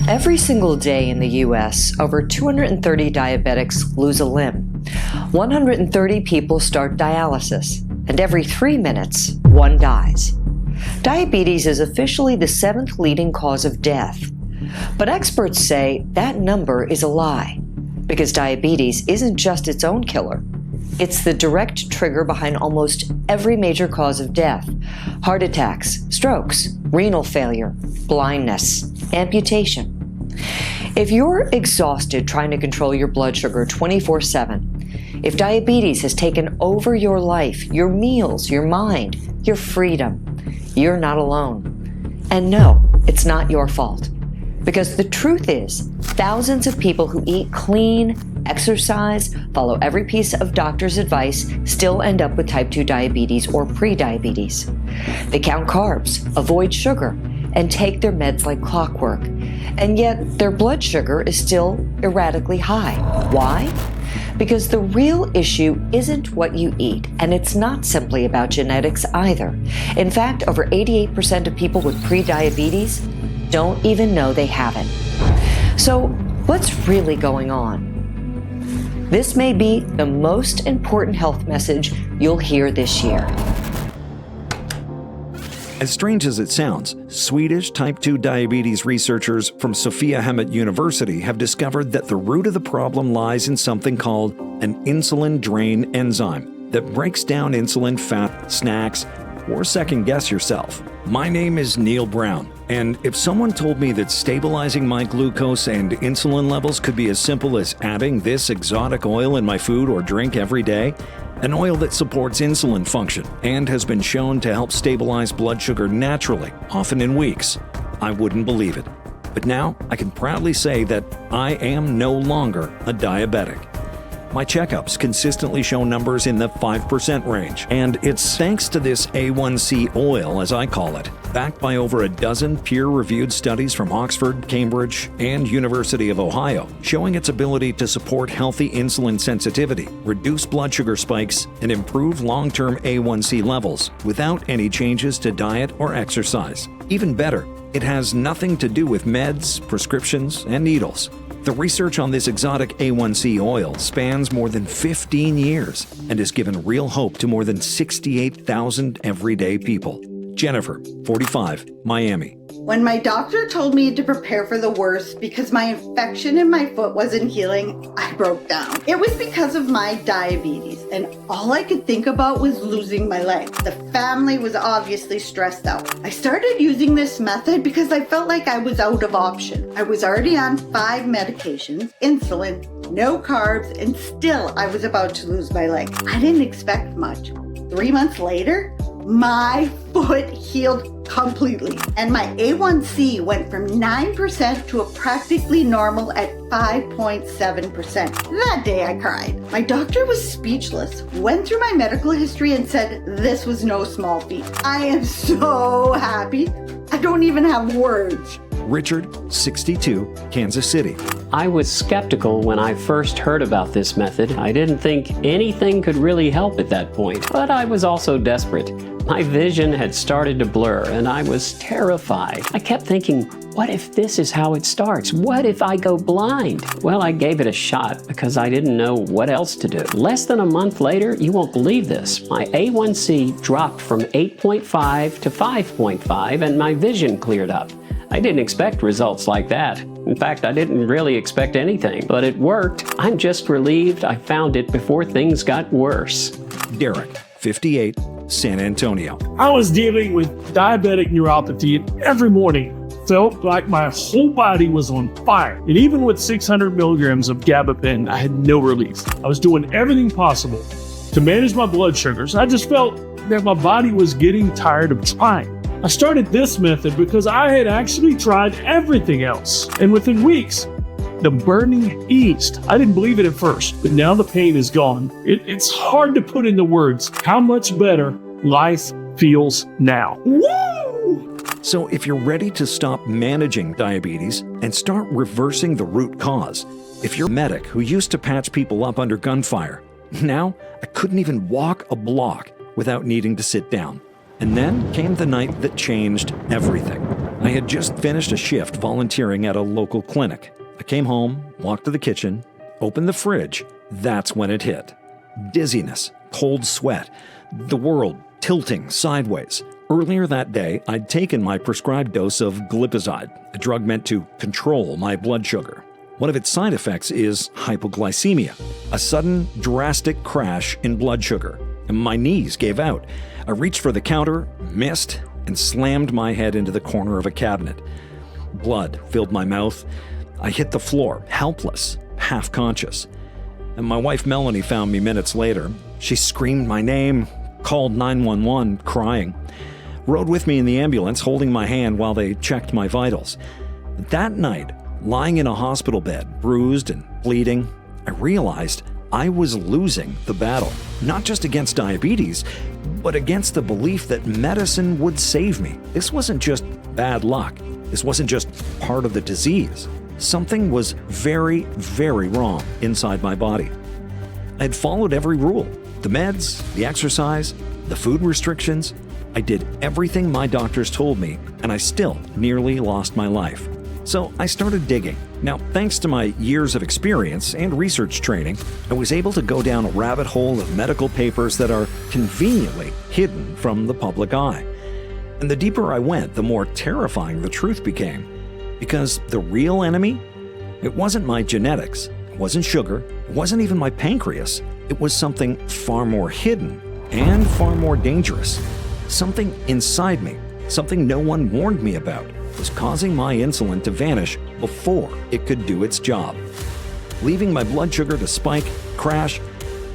Every single day in the U.S., over 230 diabetics lose a limb. 130 people start dialysis, and every 3 minutes, one dies. Diabetes is officially the 7th leading cause of death. But experts say that number is a lie, because diabetes isn't just its own killer. It's the direct trigger behind almost every major cause of death: heart attacks, strokes, renal failure, blindness, amputation. If you're exhausted trying to control your blood sugar 24/7, if diabetes has taken over your life, your meals, your mind, your freedom, you're not alone. And no, it's not your fault. Because the truth is, thousands of people who eat clean, exercise, follow every piece of doctor's advice still end up with type 2 diabetes or prediabetes. They count carbs, avoid sugar, and take their meds like clockwork. And yet their blood sugar is still erratically high. Why? Because the real issue isn't what you eat, and it's not simply about genetics either. In fact, over 88% of people with prediabetes don't even know they have it. So what's really going on? This may be the most important health message you'll hear this year. As strange as it sounds, Swedish type 2 diabetes researchers from Sophiahemmet University have discovered that the root of the problem lies in something called an insulin drain enzyme that breaks down insulin, fat, snacks, or second-guess yourself. My name is Neil Brown, and if someone told me that stabilizing my glucose and insulin levels could be as simple as adding this exotic oil in my food or drink every day, an oil that supports insulin function and has been shown to help stabilize blood sugar naturally, often in weeks, I wouldn't believe it. But now I can proudly say that I am no longer a diabetic. My checkups consistently show numbers in the 5% range, and it's thanks to this A1C oil, as I call it, backed by over a dozen peer-reviewed studies from Oxford, Cambridge, and University of Ohio, showing its ability to support healthy insulin sensitivity, reduce blood sugar spikes, and improve long-term A1C levels without any changes to diet or exercise. Even better, it has nothing to do with meds, prescriptions, and needles. The research on this exotic A1C oil spans more than 15 years and has given real hope to more than 68,000 everyday people. Jennifer, 45, Miami. When my doctor told me to prepare for the worst because my infection in my foot wasn't healing, I broke down. It was because of my diabetes, and all I could think about was losing my leg. The family was obviously stressed out. I started using this method because I felt like I was out of option. I was already on 5 medications, insulin, no carbs, and still I was about to lose my leg. I didn't expect much. 3 months later, my foot healed completely, and my A1C went from 9% to a practically normal at 5.7%. That day I cried. My doctor was speechless, went through my medical history and said this was no small feat. I am so happy. I don't even have words. Richard, 62, Kansas City. I was skeptical when I first heard about this method. I didn't think anything could really help at that point, but I was also desperate. My vision had started to blur and I was terrified. I kept thinking, what if this is how it starts? What if I go blind? Well, I gave it a shot because I didn't know what else to do. Less than a month later, you won't believe this, my A1C dropped from 8.5 to 5.5 and my vision cleared up. I didn't expect results like that. In fact, I didn't really expect anything, but it worked. I'm just relieved I found it before things got worse. Derek, 58, San Antonio. I was dealing with diabetic neuropathy, and every morning felt like my whole body was on fire. And even with 600 milligrams of gabapentin, I had no relief. I was doing everything possible to manage my blood sugars. I just felt that my body was getting tired of trying. I started this method because I had actually tried everything else. And within weeks, the burning eased. I didn't believe it at first, but now the pain is gone. It's hard to put into words how much better life feels now. Woo! So if you're ready to stop managing diabetes and start reversing the root cause, if you're a medic who used to patch people up under gunfire, now I couldn't even walk a block without needing to sit down. And then came the night that changed everything. I had just finished a shift volunteering at a local clinic. I came home, walked to the kitchen, opened the fridge. That's when it hit. Dizziness, cold sweat, the world tilting sideways. Earlier that day, I'd taken my prescribed dose of glipizide, a drug meant to control my blood sugar. One of its side effects is hypoglycemia, a sudden, drastic crash in blood sugar. And my knees gave out. I reached for the counter, missed, and slammed my head into the corner of a cabinet. Blood filled my mouth. I hit the floor, helpless, half-conscious. And my wife Melanie found me minutes later. She screamed my name, called 911, crying. Rode with me in the ambulance, holding my hand while they checked my vitals. That night, lying in a hospital bed, bruised and bleeding, I realized I was losing the battle, not just against diabetes, but against the belief that medicine would save me. This wasn't just bad luck. This wasn't just part of the disease. Something was very, very wrong inside my body. I had followed every rule, the meds, the exercise, the food restrictions. I did everything my doctors told me, and I still nearly lost my life. So I started digging. Now, thanks to my years of experience and research training, I was able to go down a rabbit hole of medical papers that are conveniently hidden from the public eye. And the deeper I went, the more terrifying the truth became. Because the real enemy? It wasn't my genetics, it wasn't sugar, it wasn't even my pancreas. It was something far more hidden and far more dangerous. Something inside me, something no one warned me about, was causing my insulin to vanish before it could do its job, leaving my blood sugar to spike, crash,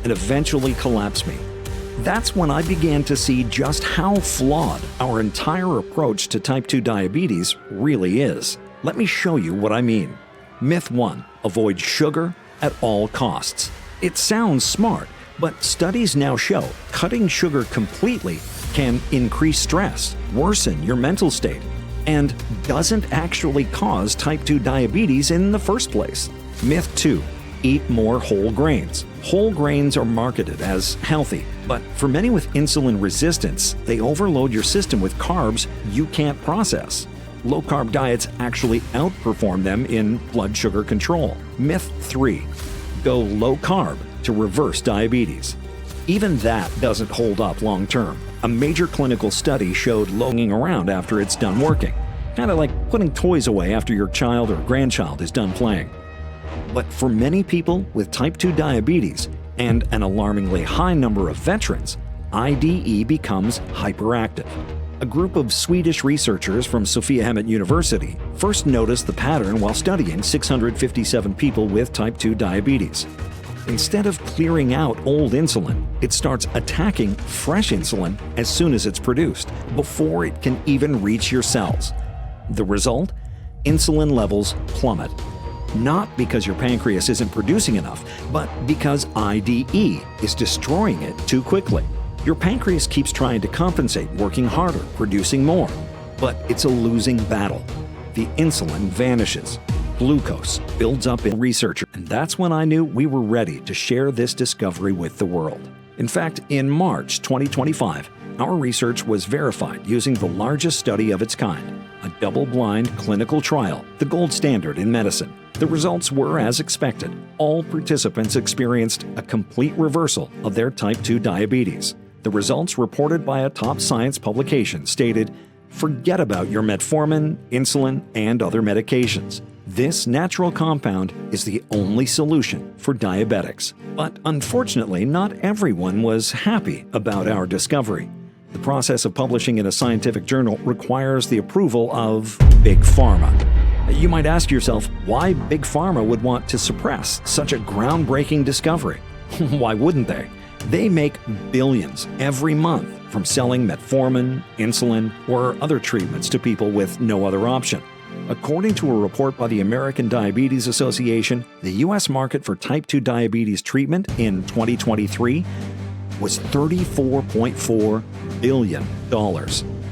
and eventually collapse me. That's when I began to see just how flawed our entire approach to type 2 diabetes really is. Let me show you what I mean. Myth 1: avoid sugar at all costs. It sounds smart, but studies now show cutting sugar completely can increase stress, worsen your mental state, and doesn't actually cause type 2 diabetes in the first place. Myth 2: eat more whole grains. Whole grains are marketed as healthy, but for many with insulin resistance, they overload your system with carbs you can't process. Low-carb diets actually outperform them in blood sugar control. Myth 3: go low-carb to reverse diabetes. Even that doesn't hold up long-term. A major clinical study showed low-hanging around after it's done working. Kind of like putting toys away after your child or grandchild is done playing. But for many people with type 2 diabetes and an alarmingly high number of veterans, IDE becomes hyperactive. A group of Swedish researchers from Sophiahemmet University first noticed the pattern while studying 657 people with type 2 diabetes. Instead of clearing out old insulin, it starts attacking fresh insulin as soon as it's produced, before it can even reach your cells. The result? Insulin levels plummet. Not because your pancreas isn't producing enough, but because IDE is destroying it too quickly. Your pancreas keeps trying to compensate, working harder, producing more. But it's a losing battle. The insulin vanishes. Glucose builds up in researchers, and that's when I knew we were ready to share this discovery with the world. In fact, in March 2025, our research was verified using the largest study of its kind, a double-blind clinical trial, the gold standard in medicine. The results were as expected. All participants experienced a complete reversal of their type 2 diabetes. The results reported by a top science publication stated, "Forget about your metformin, insulin, and other medications. This natural compound is the only solution for diabetics." But unfortunately, not everyone was happy about our discovery. The process of publishing in a scientific journal requires the approval of Big Pharma. You might ask yourself why Big Pharma would want to suppress such a groundbreaking discovery. Why wouldn't they? They make billions every month from selling metformin, insulin, or other treatments to people with no other option. According to a report by the American Diabetes Association, the U.S. market for type 2 diabetes treatment in 2023 was $34.4 billion.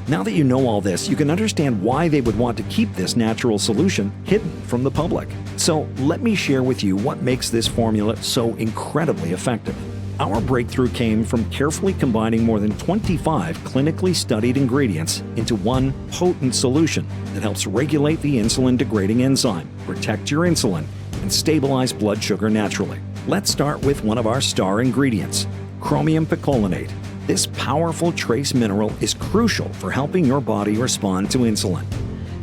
Now that you know all this, you can understand why they would want to keep this natural solution hidden from the public. So let me share with you what makes this formula so incredibly effective. Our breakthrough came from carefully combining more than 25 clinically studied ingredients into one potent solution that helps regulate the insulin-degrading enzyme, protect your insulin, and stabilize blood sugar naturally. Let's start with one of our star ingredients, chromium picolinate. This powerful trace mineral is crucial for helping your body respond to insulin.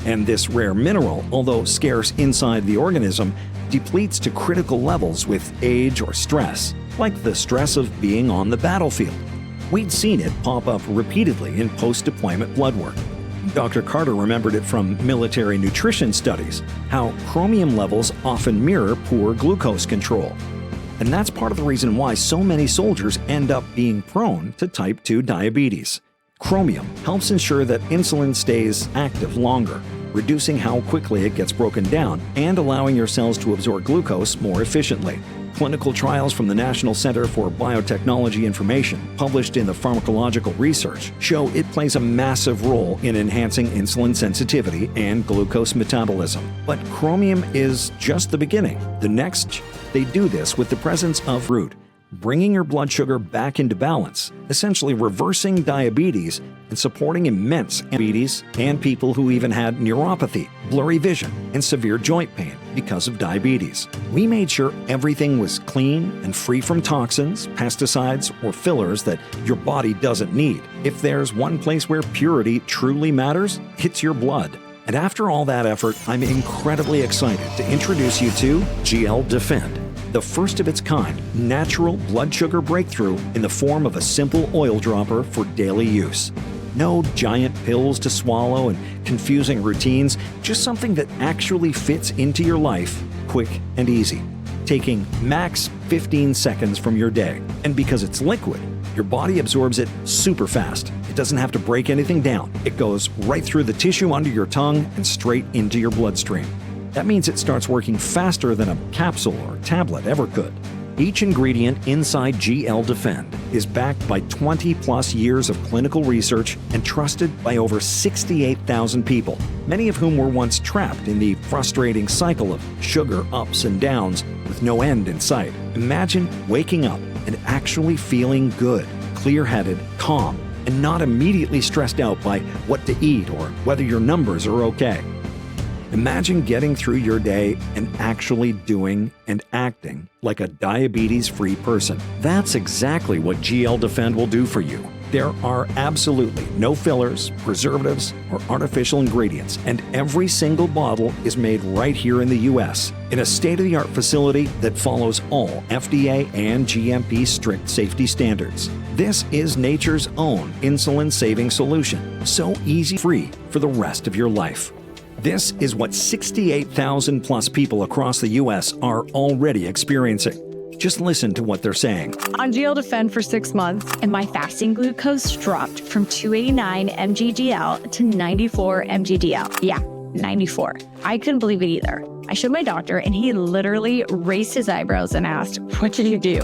And this rare mineral, although scarce inside the organism, depletes to critical levels with age or stress, like the stress of being on the battlefield. We'd seen it pop up repeatedly in post-deployment blood work. Dr. Carter remembered it from military nutrition studies, how chromium levels often mirror poor glucose control. And that's part of the reason why so many soldiers end up being prone to type 2 diabetes. Chromium helps ensure that insulin stays active longer, reducing how quickly it gets broken down and allowing your cells to absorb glucose more efficiently. Clinical trials from the National Center for Biotechnology Information, published in the Pharmacological Research, show it plays a massive role in enhancing insulin sensitivity and glucose metabolism. But chromium is just the beginning. The next, they do this with the presence of root, bringing your blood sugar back into balance, essentially reversing diabetes and supporting immense diabetes and people who even had neuropathy, blurry vision, and severe joint pain because of diabetes. We made sure everything was clean and free from toxins, pesticides, or fillers that your body doesn't need. If there's one place where purity truly matters, it's your blood. And after all that effort, I'm incredibly excited to introduce you to GL Defend, the first of its kind natural blood sugar breakthrough in the form of a simple oil dropper for daily use. No giant pills to swallow and confusing routines, just something that actually fits into your life, quick and easy, taking max 15 seconds from your day. And because it's liquid, your body absorbs it super fast. It doesn't have to break anything down. It goes right through the tissue under your tongue and straight into your bloodstream. That means it starts working faster than a capsule or tablet ever could. Each ingredient inside GL Defend is backed by 20-plus years of clinical research and trusted by over 68,000 people, many of whom were once trapped in the frustrating cycle of sugar ups and downs with no end in sight. Imagine waking up and actually feeling good, clear-headed, calm, and not immediately stressed out by what to eat or whether your numbers are okay. Imagine getting through your day and actually doing and acting like a diabetes-free person. That's exactly what GL Defend will do for you. There are absolutely no fillers, preservatives, or artificial ingredients, and every single bottle is made right here in the U.S. in a state-of-the-art facility that follows all FDA and GMP strict safety standards. This is nature's own insulin-saving solution, so easy-free for the rest of your life. This is what 68,000 plus people across the U.S. are already experiencing. Just listen to what they're saying. On GL Defend for 6 months, and my fasting glucose dropped from 289 mg/dl to 94 mg/dl. Yeah, 94. I couldn't believe it either. I showed my doctor, and he literally raised his eyebrows and asked, "What did you do?"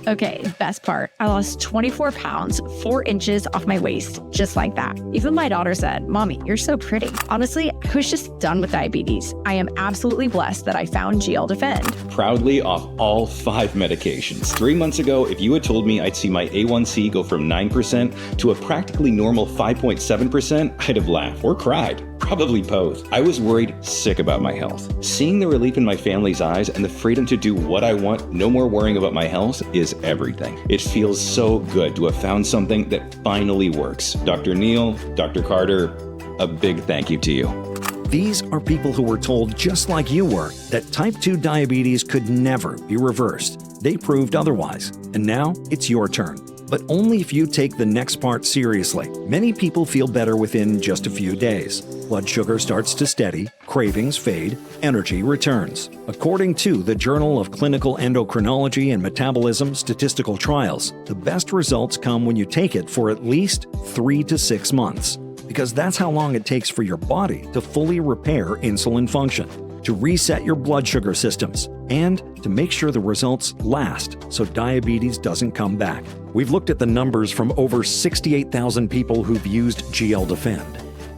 Okay, best part, I lost 24 pounds, 4 inches off my waist, just like that. Even my daughter said, "Mommy, you're so pretty." Honestly, I was just done with diabetes. I am absolutely blessed that I found GL Defend. Proudly off all 5 medications. 3 months ago, if you had told me I'd see my A1C go from 9% to a practically normal 5.7%, I'd have laughed or cried. Probably both. I was worried sick about my health. Seeing the relief in my family's eyes and the freedom to do what I want, no more worrying about my health, is everything. It feels so good to have found something that finally works. Dr. Neal, Dr. Carter, a big thank you to you. These are people who were told, just like you were, that type 2 diabetes could never be reversed. They proved otherwise, and now it's your turn. But only if you take the next part seriously. Many people feel better within just a few days. Blood sugar starts to steady, cravings fade, energy returns. According to the Journal of Clinical Endocrinology and Metabolism Statistical Trials, the best results come when you take it for at least 3 to 6 months, because that's how long it takes for your body to fully repair insulin function, to reset your blood sugar systems, and to make sure the results last so diabetes doesn't come back. We've looked at the numbers from over 68,000 people who've used GL Defend.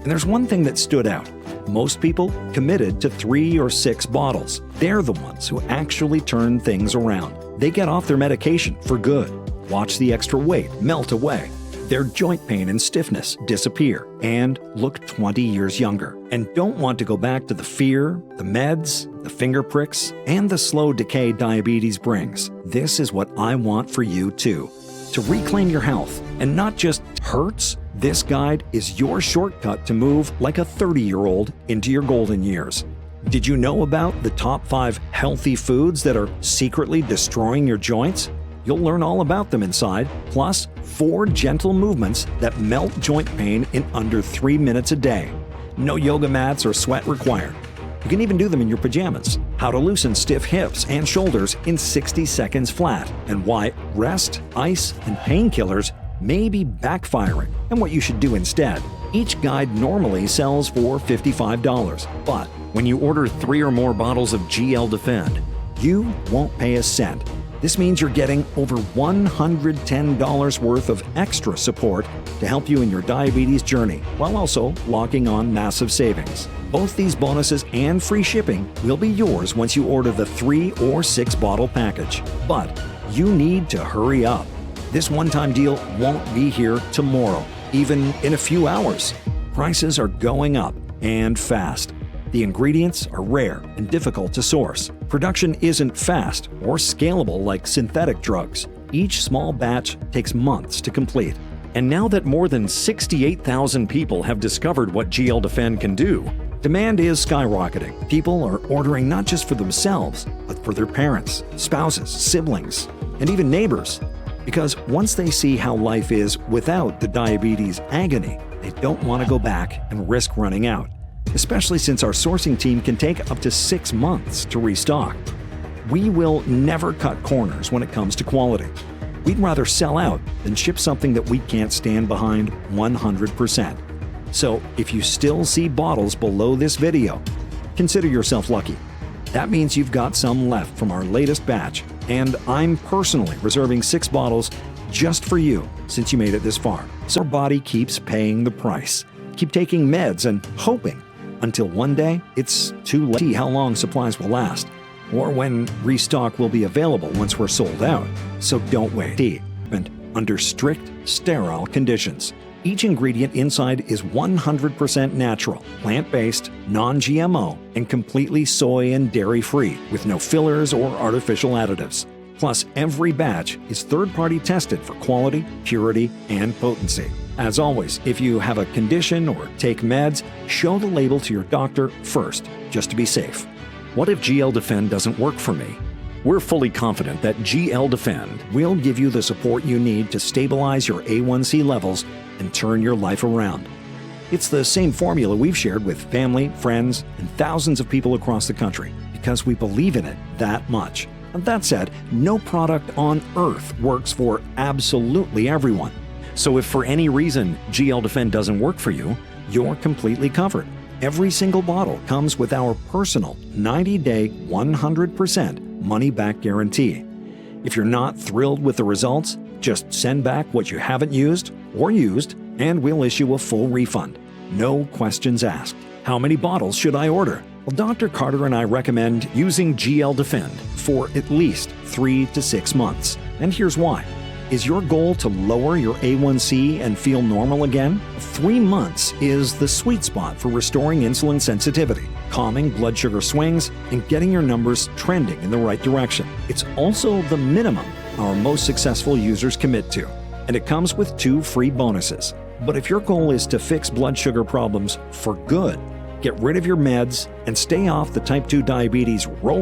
And there's one thing that stood out. Most people committed to 3 or 6 bottles. They're the ones who actually turn things around. They get off their medication for good. Watch the extra weight melt away. Their joint pain and stiffness disappear and look 20 years younger. And don't want to go back to the fear, the meds, the finger pricks, and the slow decay diabetes brings. This is what I want for you too. To reclaim your health and not just hurts, this guide is your shortcut to move like a 30-year-old into your golden years. Did you know about the top 5 healthy foods that are secretly destroying your joints? You'll learn all about them inside, plus 4 gentle movements that melt joint pain in under 3 minutes a day. No yoga mats or sweat required. You can even do them in your pajamas. How to loosen stiff hips and shoulders in 60 seconds flat, and why rest, ice, and painkillers may be backfiring, and what you should do instead. Each guide normally sells for $55, but when you order 3 or more bottles of GL Defend, you won't pay a cent. This means you're getting over $110 worth of extra support to help you in your diabetes journey, while also locking on massive savings. Both these bonuses and free shipping will be yours once you order the 3 or 6 bottle package. But you need to hurry up. This one-time deal won't be here tomorrow, even in a few hours. Prices are going up and fast. The ingredients are rare and difficult to source. Production isn't fast or scalable like synthetic drugs. Each small batch takes months to complete. And now that more than 68,000 people have discovered what GL Defend can do, demand is skyrocketing. People are ordering not just for themselves, but for their parents, spouses, siblings, and even neighbors. Because once they see how life is without the diabetes agony, they don't want to go back and risk running out. Especially since our sourcing team can take up to 6 months to restock. We will never cut corners when it comes to quality. We'd rather sell out than ship something that we can't stand behind 100%. So if you still see bottles below this video, consider yourself lucky. That means you've got some left from our latest batch, and I'm personally reserving 6 bottles just for you since you made it this far. So our body keeps paying the price. Keep taking meds and hoping until one day it's too late to see how long supplies will last, or when restock will be available once we're sold out. So don't wait. And under strict, sterile conditions. Each ingredient inside is 100% natural, plant-based, non-GMO, and completely soy and dairy-free, with no fillers or artificial additives. Plus, every batch is third-party tested for quality, purity, and potency. As always, if you have a condition or take meds, show the label to your doctor first, just to be safe. What if GL Defend doesn't work for me? We're fully confident that GL Defend will give you the support you need to stabilize your A1C levels and turn your life around. It's the same formula we've shared with family, friends, and thousands of people across the country because we believe in it that much. And that said, no product on earth works for absolutely everyone. So if for any reason GL Defend doesn't work for you, you're completely covered. Every single bottle comes with our personal 90-day, 100% money-back guarantee. If you're not thrilled with the results, just send back what you haven't used or used, and we'll issue a full refund. No questions asked. How many bottles should I order? Well, Dr. Carter and I recommend using GL Defend for at least 3 to 6 months. And here's why. Is your goal to lower your A1C and feel normal again? 3 months is the sweet spot for restoring insulin sensitivity, calming blood sugar swings, and getting your numbers trending in the right direction. It's also the minimum our most successful users commit to, and it comes with 2 free bonuses. But if your goal is to fix blood sugar problems for good, get rid of your meds, and stay off the type 2 diabetes roller